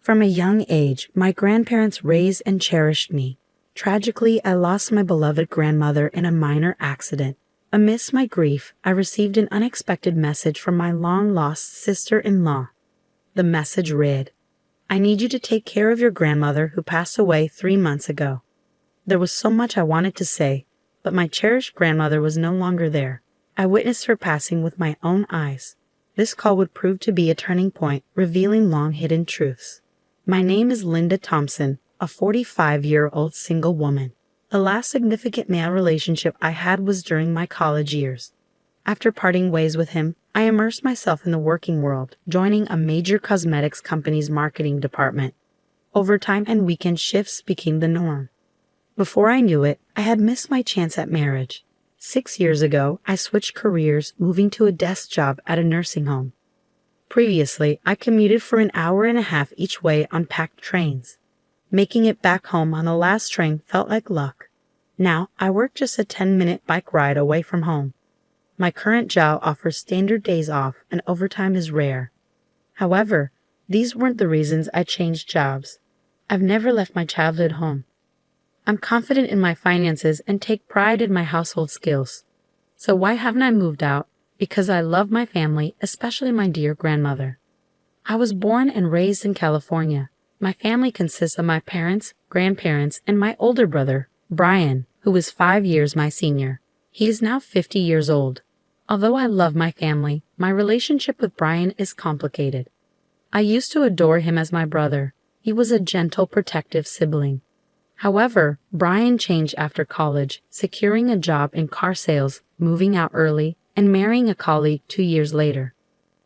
From a young age, my grandparents raised and cherished me. Tragically, I lost my beloved grandmother in a minor accident. Amidst my grief, I received an unexpected message from my long-lost sister-in-law. The message read, "I need you to take care of your grandmother who passed away 3 months ago." There was so much I wanted to say, but my cherished grandmother was no longer there. I witnessed her passing with my own eyes. This call would prove to be a turning point, revealing long-hidden truths. My name is Linda Thompson, a 45-year-old single woman. The last significant male relationship I had was during my college years. After parting ways with him, I immersed myself in the working world, joining a major cosmetics company's marketing department. Overtime and weekend shifts became the norm. Before I knew it, I had missed my chance at marriage. 6 years ago, I switched careers, moving to a desk job at a nursing home. Previously, I commuted for an hour and a half each way on packed trains. Making it back home on the last train felt like luck. Now, I work just a 10-minute bike ride away from home. My current job offers standard days off and overtime is rare. However, these weren't the reasons I changed jobs. I've never left my childhood home. I'm confident in my finances and take pride in my household skills. So why haven't I moved out? Because I love my family, especially my dear grandmother. I was born and raised in California. My family consists of my parents, grandparents, and my older brother, Brian, who is 5 years my senior. He is now 50 years old. Although I love my family, my relationship with Brian is complicated. I used to adore him as my brother. He was a gentle, protective sibling. However, Brian changed after college, securing a job in car sales, moving out early, and marrying a colleague 2 years later.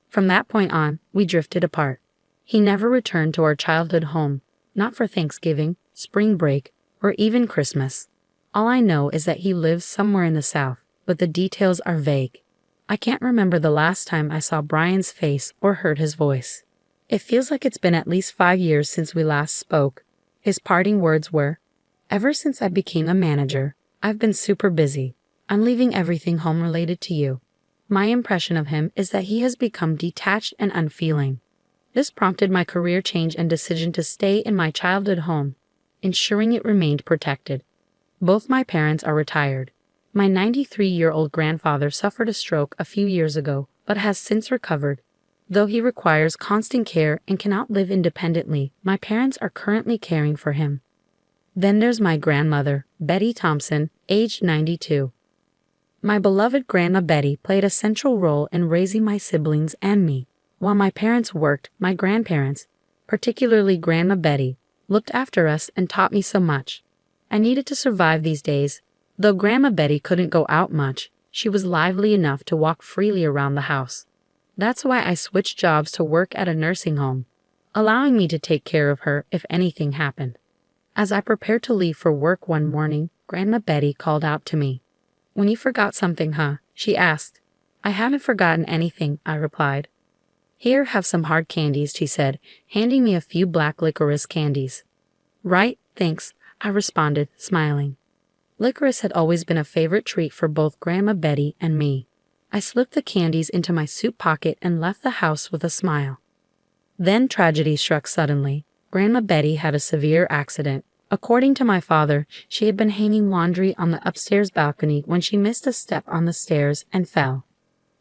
From that point on, we drifted apart. He never returned to our childhood home, not for Thanksgiving, spring break, or even Christmas. All I know is that he lives somewhere in the South, but the details are vague. I can't remember the last time I saw Brian's face or heard his voice. It feels like it's been at least 5 years since we last spoke. His parting words were, "Ever since I became a manager, I've been super busy. I'm leaving everything home related to you." My impression of him is that he has become detached and unfeeling. This prompted my career change and decision to stay in my childhood home, ensuring it remained protected. Both my parents are retired. My 93-year-old grandfather suffered a stroke a few years ago, but has since recovered. Though he requires constant care and cannot live independently, my parents are currently caring for him. Then there's my grandmother, Betty Thompson, aged 92. My beloved Grandma Betty played a central role in raising my siblings and me. While my parents worked, my grandparents, particularly Grandma Betty, looked after us and taught me so much. I needed to survive these days. Though Grandma Betty couldn't go out much, she was lively enough to walk freely around the house. That's why I switched jobs to work at a nursing home, allowing me to take care of her if anything happened. As I prepared to leave for work one morning, Grandma Betty called out to me. "When you forgot something, huh?" she asked. "I haven't forgotten anything," I replied. "Here, have some hard candies," she said, handing me a few black licorice candies. "Right, thanks," I responded, smiling. Licorice had always been a favorite treat for both Grandma Betty and me. I slipped the candies into my suit pocket and left the house with a smile. Then tragedy struck suddenly. Grandma Betty had a severe accident. According to my father, she had been hanging laundry on the upstairs balcony when she missed a step on the stairs and fell.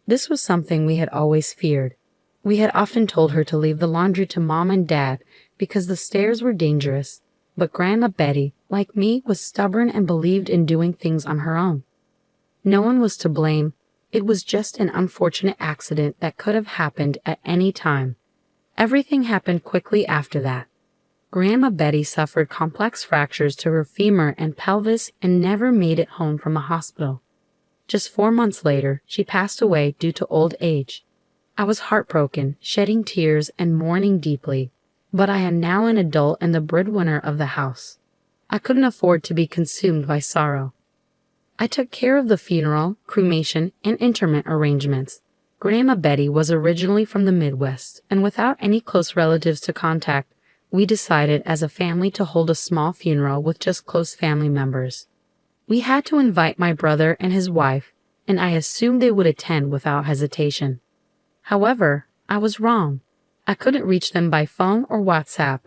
This was something we had always feared. We had often told her to leave the laundry to Mom and Dad because the stairs were dangerous. But Grandma Betty, like me, was stubborn and believed in doing things on her own. No one was to blame. It was just an unfortunate accident that could have happened at any time. Everything happened quickly after that. Grandma Betty suffered complex fractures to her femur and pelvis and never made it home from a hospital. Just 4 months later, she passed away due to old age. I was heartbroken, shedding tears and mourning deeply. But I am now an adult and the breadwinner of the house. I couldn't afford to be consumed by sorrow. I took care of the funeral, cremation, and interment arrangements. Grandma Betty was originally from the Midwest, and without any close relatives to contact, we decided as a family to hold a small funeral with just close family members. We had to invite my brother and his wife, and I assumed they would attend without hesitation. However, I was wrong. I couldn't reach them by phone or WhatsApp.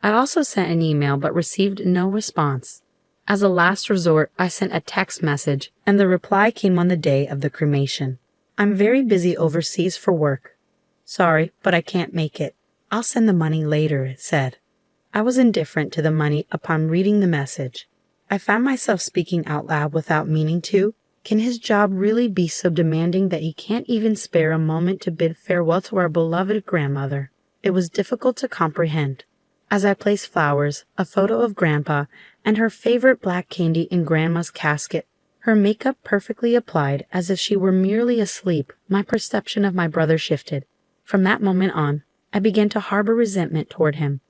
I also sent an email but received no response. As a last resort, I sent a text message, and the reply came on the day of the cremation. I'm very busy overseas for work. Sorry, but I can't make it. I'll send the money later, it said. I was indifferent to the money upon reading the message. I found myself speaking out loud without meaning to. Can his job really be so demanding that he can't even spare a moment to bid farewell to our beloved grandmother? It was difficult to comprehend. As I placed flowers, a photo of Grandpa, and her favorite black candy in Grandma's casket, her makeup perfectly applied as if she were merely asleep, my perception of my brother shifted. From that moment on, I began to harbor resentment toward him.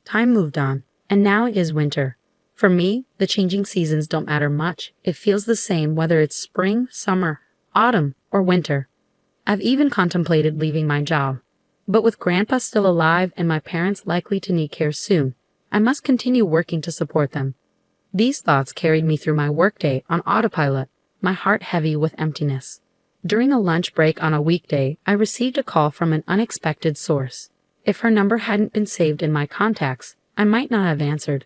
Time moved on, and now it is winter. For me, the changing seasons don't matter much. It feels the same whether it's spring, summer, autumn, or winter. I've even contemplated leaving my job. But with Grandpa still alive and my parents likely to need care soon, I must continue working to support them. These thoughts carried me through my workday on autopilot, my heart heavy with emptiness. During a lunch break on a weekday, I received a call from an unexpected source. If her number hadn't been saved in my contacts, I might not have answered.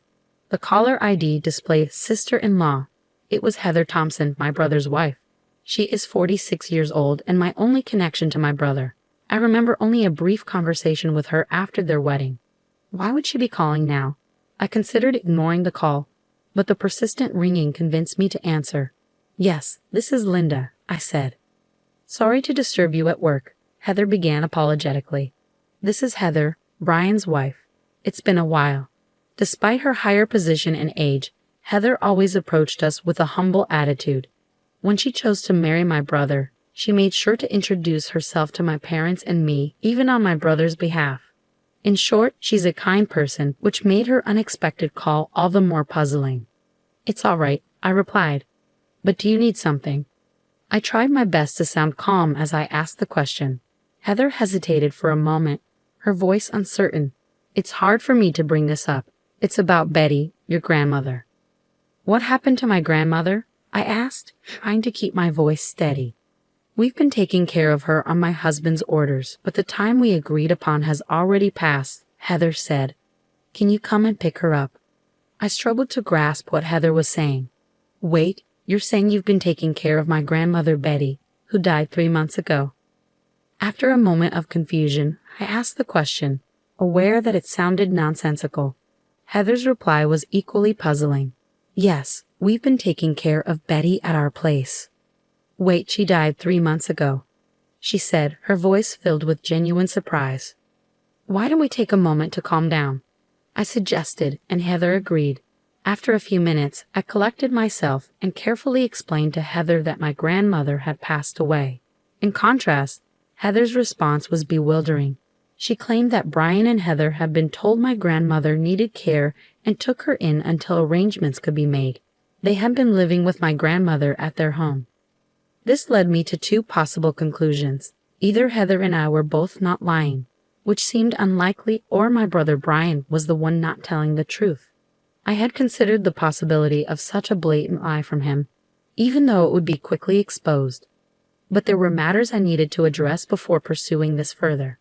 The caller ID displayed sister-in-law. It was Heather Thompson, my brother's wife. She is 46 years old and my only connection to my brother. I remember only a brief conversation with her after their wedding. Why would she be calling now? I considered ignoring the call, but the persistent ringing convinced me to answer. Yes, this is Linda, I said. Sorry to disturb you at work, Heather began apologetically. This is Heather, Brian's wife. It's been a while. Despite her higher position and age, Heather always approached us with a humble attitude. When she chose to marry my brother, she made sure to introduce herself to my parents and me, even on my brother's behalf. In short, she's a kind person, which made her unexpected call all the more puzzling. It's all right, I replied. But do you need something? I tried my best to sound calm as I asked the question. Heather hesitated for a moment, her voice uncertain. It's hard for me to bring this up. It's about Betty, your grandmother. What happened to my grandmother? I asked, trying to keep my voice steady. We've been taking care of her on my husband's orders, but the time we agreed upon has already passed, Heather said. Can you come and pick her up? I struggled to grasp what Heather was saying. Wait, you're saying you've been taking care of my grandmother Betty, who died 3 months ago? After a moment of confusion, I asked the question, aware that it sounded nonsensical. Heather's reply was equally puzzling. Yes, we've been taking care of Betty at our place. Wait, she died 3 months ago, she said, her voice filled with genuine surprise. Why don't we take a moment to calm down? I suggested, and Heather agreed. After a few minutes, I collected myself and carefully explained to Heather that my grandmother had passed away. In contrast, Heather's response was bewildering. She claimed that Brian and Heather had been told my grandmother needed care and took her in until arrangements could be made. They had been living with my grandmother at their home. This led me to 2 possible conclusions. Either Heather and I were both not lying, which seemed unlikely, or my brother Brian was the one not telling the truth. I had considered the possibility of such a blatant lie from him, even though it would be quickly exposed. But there were matters I needed to address before pursuing this further.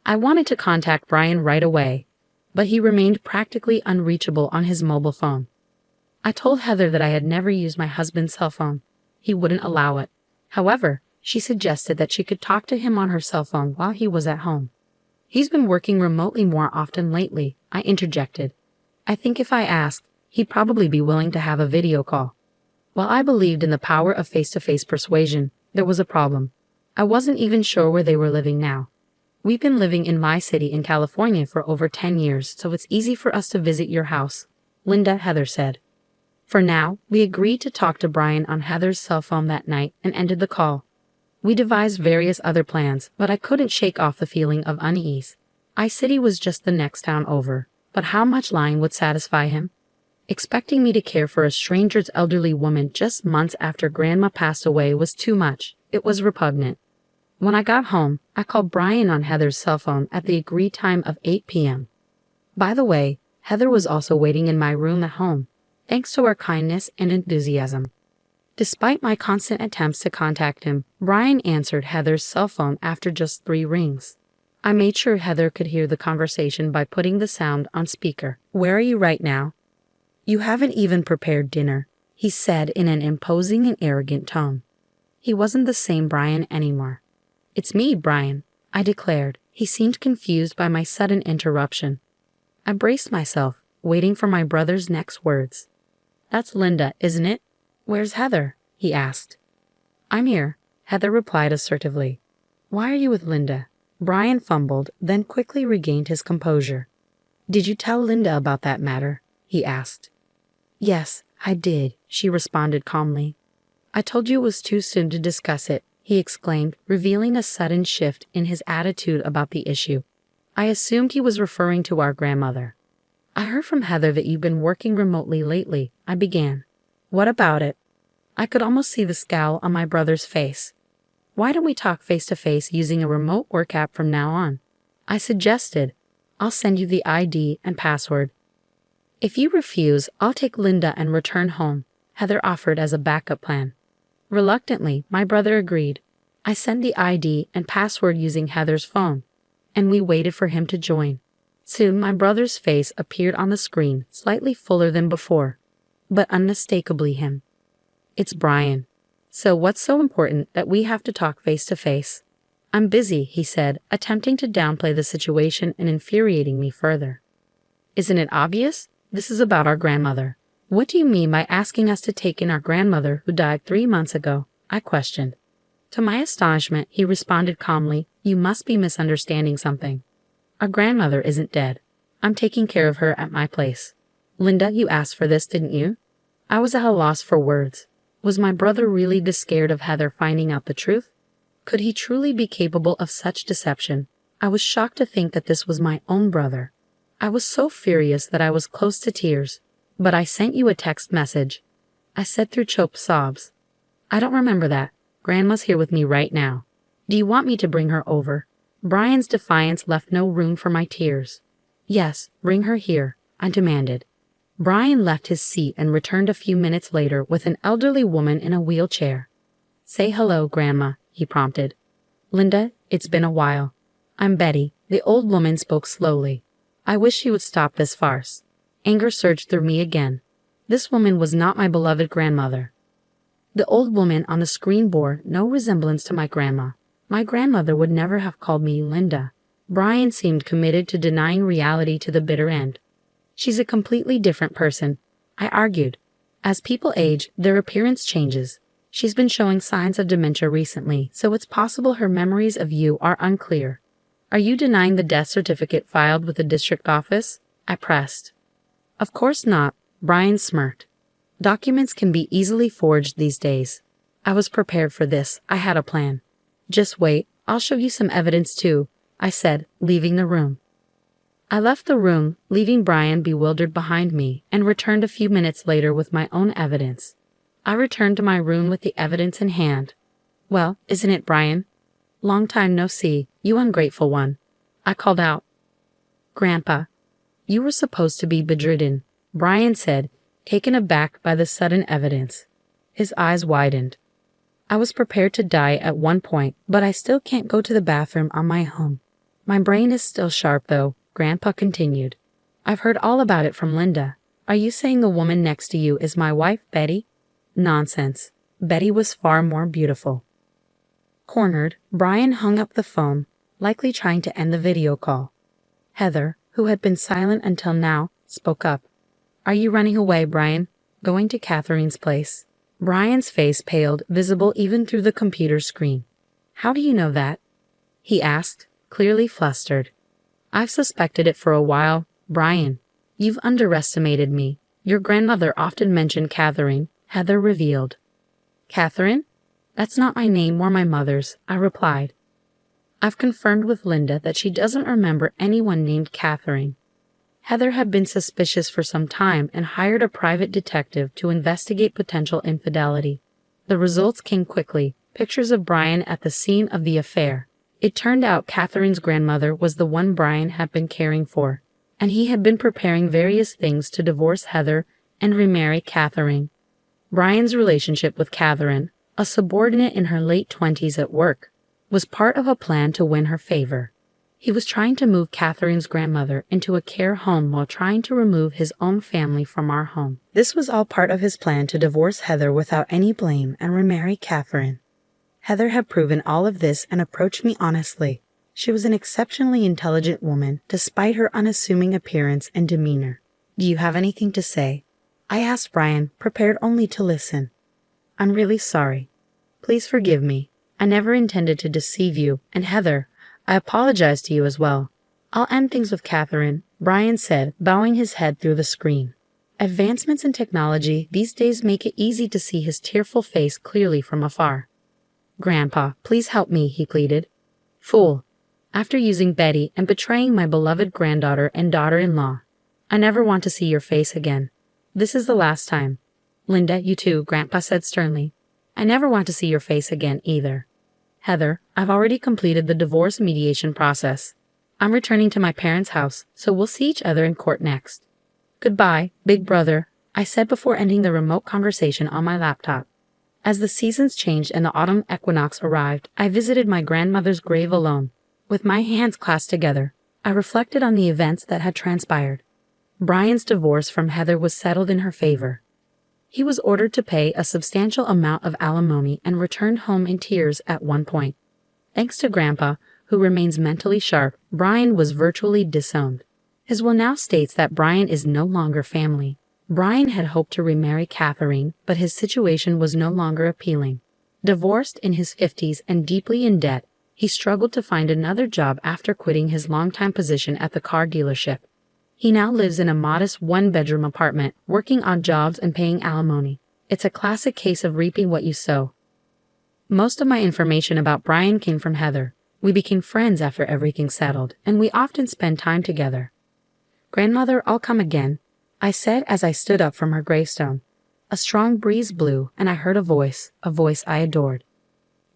I wanted to contact Brian right away, but he remained practically unreachable on his mobile phone. I told Heather that I had never used my husband's cell phone. He wouldn't allow it. However, she suggested that she could talk to him on her cell phone while he was at home. He's been working remotely more often lately, I interjected. I think if I asked, he'd probably be willing to have a video call. While I believed in the power of face-to-face persuasion, there was a problem. I wasn't even sure where they were living now. We've been living in my city in California for over 10 years, so it's easy for us to visit your house, Linda, Heather said. For now, we agreed to talk to Brian on Heather's cell phone that night and ended the call. We devised various other plans, but I couldn't shake off the feeling of unease. I-City was just the next town over, but how much lying would satisfy him? Expecting me to care for a stranger's elderly woman just months after Grandma passed away was too much. It was repugnant. When I got home, I called Brian on Heather's cell phone at the agreed time of 8 p.m. By the way, Heather was also waiting in my room at home, thanks to her kindness and enthusiasm. Despite my constant attempts to contact him, Brian answered Heather's cell phone after just 3 rings. I made sure Heather could hear the conversation by putting the sound on speaker. "Where are you right now?" "You haven't even prepared dinner," he said in an imposing and arrogant tone. He wasn't the same Brian anymore. "It's me, Brian," I declared. He seemed confused by my sudden interruption. I braced myself, waiting for my brother's next words. "That's Linda, isn't it? Where's Heather?" he asked. "I'm here," Heather replied assertively. "Why are you with Linda?" Brian fumbled, then quickly regained his composure. "Did you tell Linda about that matter?" he asked. "Yes, I did," she responded calmly. "I told you it was too soon to discuss it," he exclaimed, revealing a sudden shift in his attitude about the issue. I assumed he was referring to our grandmother. "I heard from Heather that you've been working remotely lately," I began. "What about it?" I could almost see the scowl on my brother's face. "Why don't we talk face to face using a remote work app from now on?" I suggested. "I'll send you the ID and password." "If you refuse, I'll take Linda and return home," Heather offered as a backup plan. Reluctantly, my brother agreed. I sent the ID and password using Heather's phone, and we waited for him to join. Soon my brother's face appeared on the screen, slightly fuller than before, but unmistakably him. "It's Brian. So what's so important that we have to talk face to face?" "I'm busy," he said, attempting to downplay the situation and infuriating me further. "Isn't it obvious? This is about our grandmother." "What do you mean by asking us to take in our grandmother who died 3 months ago?" I questioned. To my astonishment, he responded calmly, "You must be misunderstanding something. Our grandmother isn't dead. I'm taking care of her at my place." "Linda, you asked for this, didn't you?" I was at a loss for words. Was my brother really this scared of Heather finding out the truth? Could he truly be capable of such deception? I was shocked to think that this was my own brother. I was so furious that I was close to tears. "But I sent you a text message," I said through choked sobs. "I don't remember that. Grandma's here with me right now. Do you want me to bring her over?" Brian's defiance left no room for my tears. "Yes, bring her here," I demanded. Brian left his seat and returned a few minutes later with an elderly woman in a wheelchair. "Say hello, Grandma," he prompted. "Linda, it's been a while. I'm Betty," the old woman spoke slowly. I wish she would stop this farce. Anger surged through me again. This woman was not my beloved grandmother. The old woman on the screen bore no resemblance to my grandma. My grandmother would never have called me Linda. Brian seemed committed to denying reality to the bitter end. "She's a completely different person," I argued. "As people age, their appearance changes. She's been showing signs of dementia recently, so it's possible her memories of you are unclear." "Are you denying the death certificate filed with the district office?" I pressed. "Of course not," Brian smirked. "Documents can be easily forged these days." I was prepared for this. I had a plan. "Just wait, I'll show you some evidence too," I said, leaving the room. I left the room, leaving Brian bewildered behind me, and returned a few minutes later with my own evidence. I returned to my room with the evidence in hand. "Well, isn't it, Brian?" "Long time no see, you ungrateful one," I called out. "Grandpa, you were supposed to be bedridden," Brian said, taken aback by the sudden evidence. His eyes widened. "I was prepared to die at one point, but I still can't go to the bathroom on my own. My brain is still sharp, though," Grandpa continued. "I've heard all about it from Linda. Are you saying the woman next to you is my wife, Betty?" "Nonsense. Betty was far more beautiful." Cornered, Brian hung up the phone, likely trying to end the video call. Heather, who had been silent until now, spoke up. "Are you running away, Brian? Going to Catherine's place?" Brian's face paled, visible even through the computer screen. "How do you know that?" he asked, clearly flustered. "I've suspected it for a while, Brian. You've underestimated me. Your grandmother often mentioned Catherine," Heather revealed. "Catherine? That's not my name or my mother's," I replied. "I've confirmed with Linda that she doesn't remember anyone named Catherine." Heather had been suspicious for some time and hired a private detective to investigate potential infidelity. The results came quickly, pictures of Brian at the scene of the affair. It turned out Catherine's grandmother was the one Brian had been caring for, and he had been preparing various things to divorce Heather and remarry Catherine. Brian's relationship with Catherine, a subordinate in her late 20s at work, was part of a plan to win her favor. He was trying to move Catherine's grandmother into a care home while trying to remove his own family from our home. This was all part of his plan to divorce Heather without any blame and remarry Catherine. Heather had proven all of this and approached me honestly. She was an exceptionally intelligent woman, despite her unassuming appearance and demeanor. "Do you have anything to say?" I asked Brian, prepared only to listen. "I'm really sorry. Please forgive me. I never intended to deceive you, and Heather, I apologize to you as well. I'll end things with Catherine," Brian said, bowing his head through the screen. Advancements in technology these days make it easy to see his tearful face clearly from afar. "Grandpa, please help me," he pleaded. "Fool. After using Betty and betraying my beloved granddaughter and daughter-in-law, I never want to see your face again. This is the last time." "Linda, you too," Grandpa said sternly. "I never want to see your face again either." "Heather, I've already completed the divorce mediation process. I'm returning to my parents' house, so we'll see each other in court next." "Goodbye, big brother," I said before ending the remote conversation on my laptop. As the seasons changed and the autumn equinox arrived, I visited my grandmother's grave alone. With my hands clasped together, I reflected on the events that had transpired. Brian's divorce from Heather was settled in her favor. He was ordered to pay a substantial amount of alimony and returned home in tears at one point. Thanks to Grandpa, who remains mentally sharp, Brian was virtually disowned. His will now states that Brian is no longer family. Brian had hoped to remarry Catherine, but his situation was no longer appealing. Divorced in his 50s and deeply in debt, he struggled to find another job after quitting his longtime position at the car dealership. He now lives in a modest one-bedroom apartment, working odd jobs and paying alimony. It's a classic case of reaping what you sow. Most of my information about Brian came from Heather. We became friends after everything settled, and we often spend time together. "Grandmother, I'll come again," I said as I stood up from her gravestone. A strong breeze blew, and I heard a voice I adored.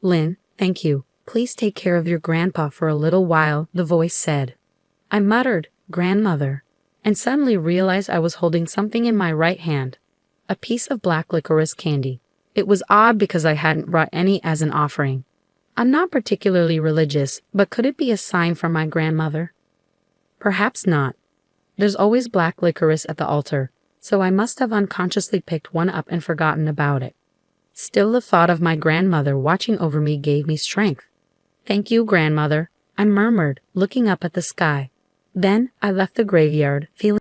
"Lynn, thank you. Please take care of your grandpa for a little while," the voice said. I muttered, "Grandmother," and suddenly realized I was holding something in my right hand, a piece of black licorice candy. It was odd because I hadn't brought any as an offering. I'm not particularly religious, but could it be a sign from my grandmother? Perhaps not. There's always black licorice at the altar, so I must have unconsciously picked one up and forgotten about it. Still, the thought of my grandmother watching over me gave me strength. "Thank you, grandmother," I murmured, looking up at the sky. Then I left the graveyard, feeling